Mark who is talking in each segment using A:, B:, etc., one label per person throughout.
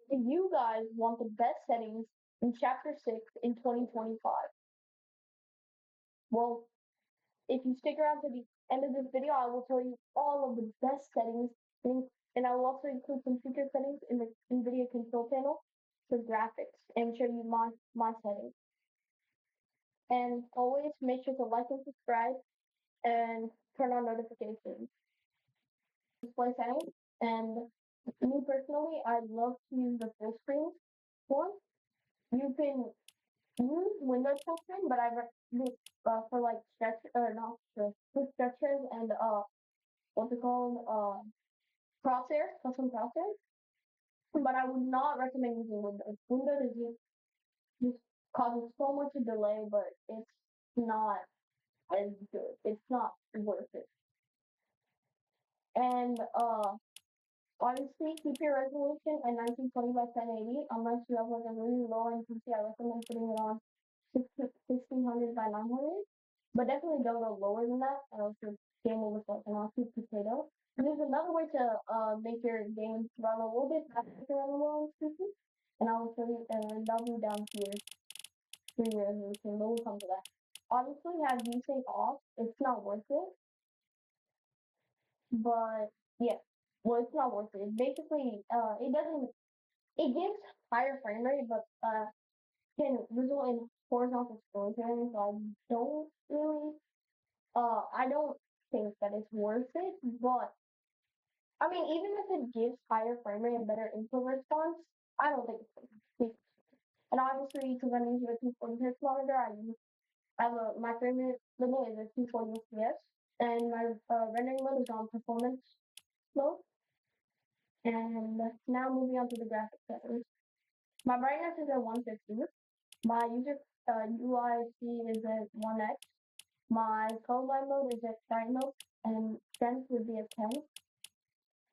A: Do you guys want the best settings in Chapter 6 in 2025? Well, if you stick around to the end of this video, I will tell you all of the best settings, and I will also include some future settings in the NVIDIA control panel for graphics and show you my settings. And always make sure to like and subscribe and turn on notifications. Display settings, and me personally, I love to use the full screen one. You can use Windows full screen, but I recommend for like stretch or not stretch, for stretchers and what's it called crosshairs, custom crosshairs. But I would not recommend using Windows. Windows is just causes so much delay, but it's not as good. It's not worth it. And obviously keep your resolution at 1920 by 1080 unless you have like a really low end PC. I recommend putting it on 1600 by 900. But definitely don't go lower than that, or else your game will look like an absolute potato. And there's another way to make your game run a little bit faster on the low PC, and I will show you, and that'll be down here for your resolution, but we'll come to that. Obviously, have VSync off. It's not worth it, but yeah, well, it's not worth it. Basically, it doesn't. It gives higher frame rate, but can result in horizontal scrolling, so I don't think that it's worth it, but I mean, even if it gives higher frame rate and better input response, I don't think it's worth it. And obviously, because I'm using a 240 hertz monitor, my frame rate limit is a 240 FPS, and my rendering mode is on performance mode. And now moving on to the graphics settings. My brightness is at 150. My user UIC is at 1x. My colorblind mode is at bright mode, and strength would be at 10.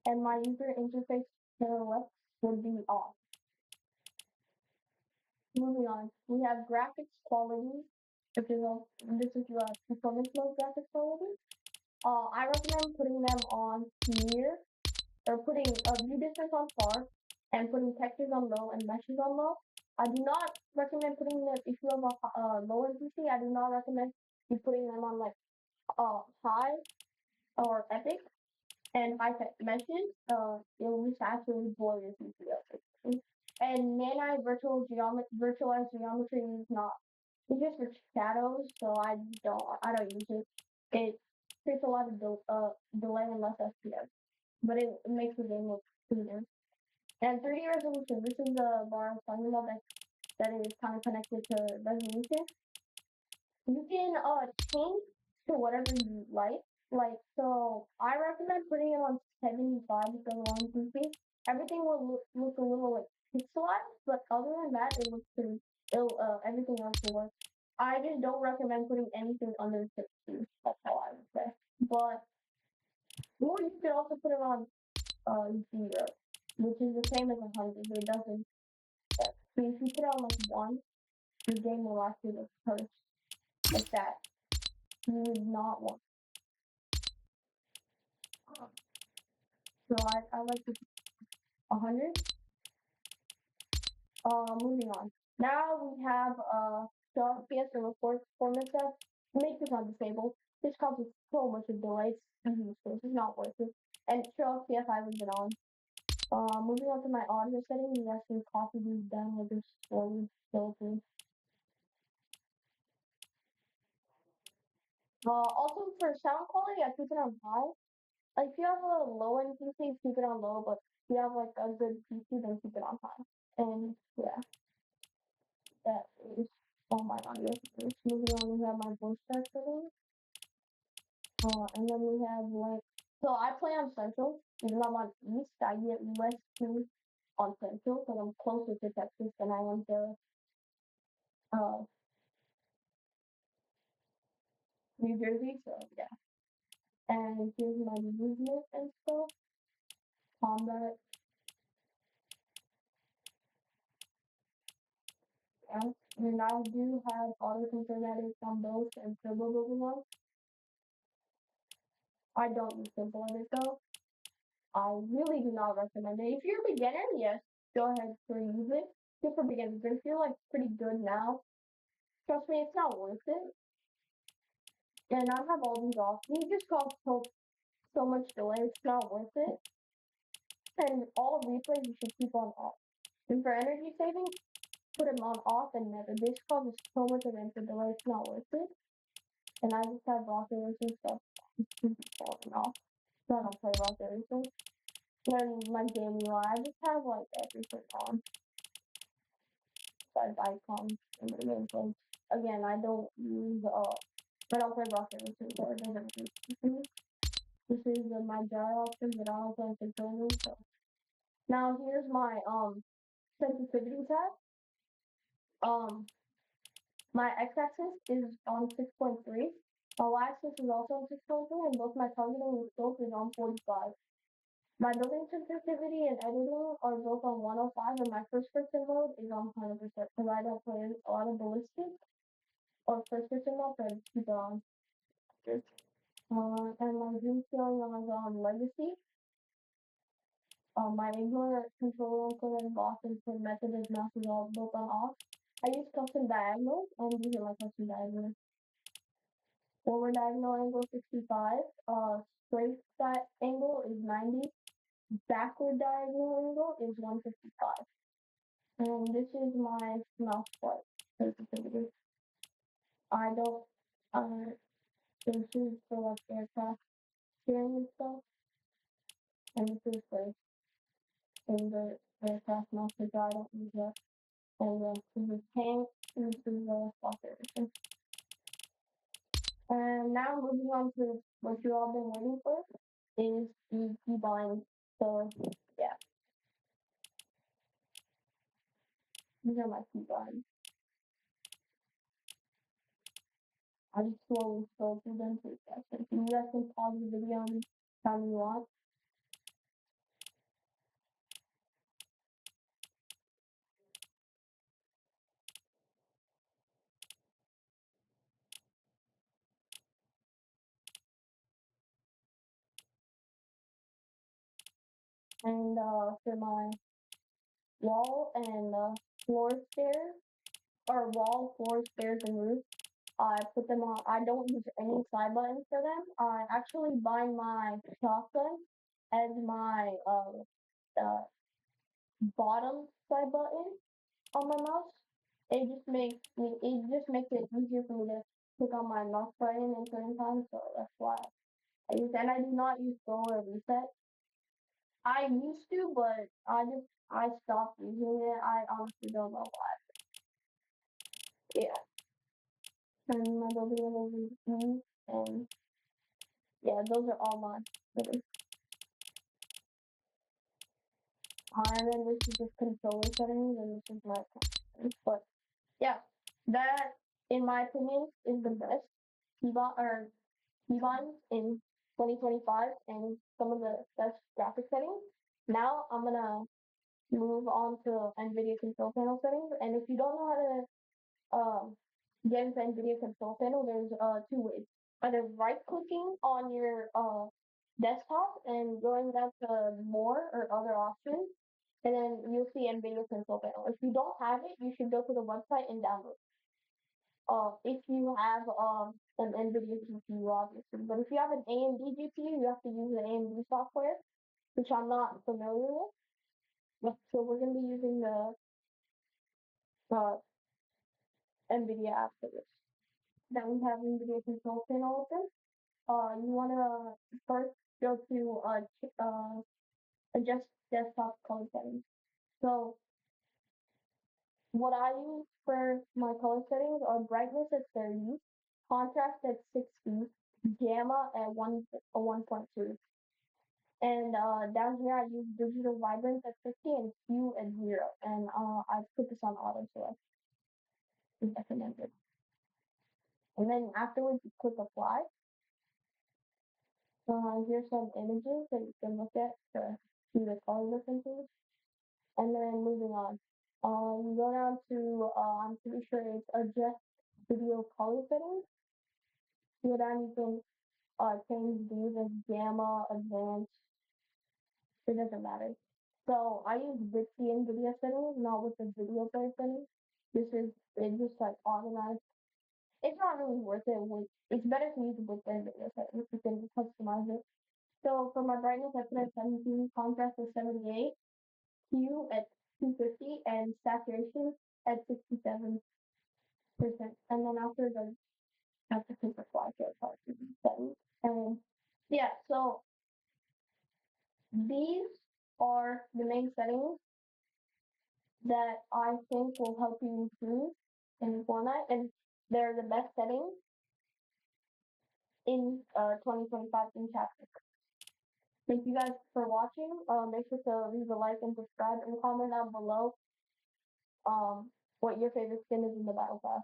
A: And my user interface left would be off. Moving on, we have graphics quality, which is this is performance mode graphics quality. I recommend putting them on near, or putting view distance on far, and putting textures on low and meshes on low. I do not recommend putting them if you have a low end PC. I do not recommend you putting them on like high or epic and high meshes. It will just absolutely blow your PC up. And Nanite virtualized geometry is not. It's just for shadows, so I don't use it. It creates a lot of delay and less FPS, but it makes the game look smoother. And 3D resolution. This is the bar I'm talking about that is kind of connected to resolution. You can change to whatever you like. Like, so I recommend putting it on 75 because on PC, everything will look a little like pixelized, but other than that, it looks pretty. Everything else will work. I just don't recommend putting anything under 60. That's how I would say. But or you could also put it on 0, which is the same as 100, but it doesn't. So if you put it on like 1, your game will actually look cursed like that. You would not want. So I like this 100. Moving on. Now we have the FPS and record performance stuff. Make this on disabled. This causes so much of delay. It's useless. It's not worth it. And show FPS I leave it on. Moving on to my audio settings, you guys can copy these down with this slowly filter. Also for sound quality, I keep it on high. Like if you have a low end PC, keep it on low, but if you have like a good PC, then keep it on high. And yeah, that is all my audio settings. Moving on, we have my voice chat settings. And then we have like, so I play on Central, even though I'm on East, I get less food on Central because I'm closer to Texas than I am to uh, New Jersey, so yeah. And here's my movement and stuff, combat, and I do have auto synchronetics on both and turbo building on. I don't use simple edit though. I really do not recommend it. If you're a beginner, yes, go ahead to use it. Good for beginners. But if you're like pretty good now, trust me, it's not worth it. And I have all these off. These just cause so much delay. It's not worth it. And all replays you should keep on off. And for energy saving, put them on off and never. This causes so much of input delay. It's not worth it. And I just have rockers and stuff falling off. So I don't play rockers. Then my game UI, I just have like everything on. Besides icons and the gameplay. Again, I don't use I don't play rockers, so it doesn't do. This is my gyro options that I don't play controllers. So now here's my sensitivity tab. My x-axis is on 6.3. My y-axis is also on 6.3, and both my targeting and scope is on 45. My building sensitivity and editing are both on 105, and my first person mode is on 100% because I don't play a lot of ballistic or first person mode, so I just keep it on. And my zoom scaling is on legacy. My ignore control and lock input method is mouse is all both on off. I use custom diagonals, and these are my custom diagonals. Forward diagonal angle 65. Straight angle is 90. Backward diagonal angle is 155. And this is my mouse flight sensitivity. I don't, this is for like aircraft steering and stuff. And this is for the aircraft mouse, which I don't use that. And this is tank, and this is the spot. And now moving on to what you all been waiting for is the keybinds. So yeah, these are my keybinds. I just slowly scroll through them to guys. You guys can pause the video anytime you want. And for my wall and floor stairs, or wall, floor, stairs, and roof, I put them on. I don't use any side buttons for them. I actually bind my shotgun as my bottom side button on my mouse. It just makes it easier for me to click on my mouse button in certain times, so that's why I use it. And I do not use scroll or reset. I used to, but I stopped using it. I honestly don't know why. Yeah. And my building is and yeah, those are all mine. Really. And then this is just controller settings, and this is my settings. But yeah, that in my opinion is the best keybinds in 2025 and some of the best graphic settings. Now I'm gonna move on to NVIDIA control panel settings. And if you don't know how to get into NVIDIA control panel, there's two ways. Either right clicking on your desktop and going down to more or other options, and then you'll see NVIDIA control panel. If you don't have it, you should go to the website and download. If you have an NVIDIA GPU, obviously, but if you have an AMD GPU, you have to use the AMD software, which I'm not familiar with. So we're gonna be using the uh, NVIDIA after this. Then we have NVIDIA control panel open. You wanna first go to adjust desktop color settings. So what I use for my color settings are brightness at 30, contrast at 60, gamma at 1.2. And down here I use digital vibrance at 50 and hue at 0. And I put this on auto select. It's recommended. And then afterwards you click apply. Here's some images that you can look at to see the color differences. And then moving on. You go down to I'm pretty sure it's adjust video color settings. You go down, you can change these as gamma, advanced. It doesn't matter. So I use with the NVIDIA settings, not with the video player settings. This is it just like organized. It's not really worth it with it's better to use it with the NVIDIA settings. You can customize it. So for my brightness I put at 17, contrast at 78, hue at 250, and saturation at 67%. And then after the after super flash settings. And yeah, so these are the main settings that I think will help you improve in Fortnite, and they're the best settings in 2025 in chapter. Thank you guys for watching. Make sure to leave a like and subscribe and comment down below what your favorite skin is in the battle pass.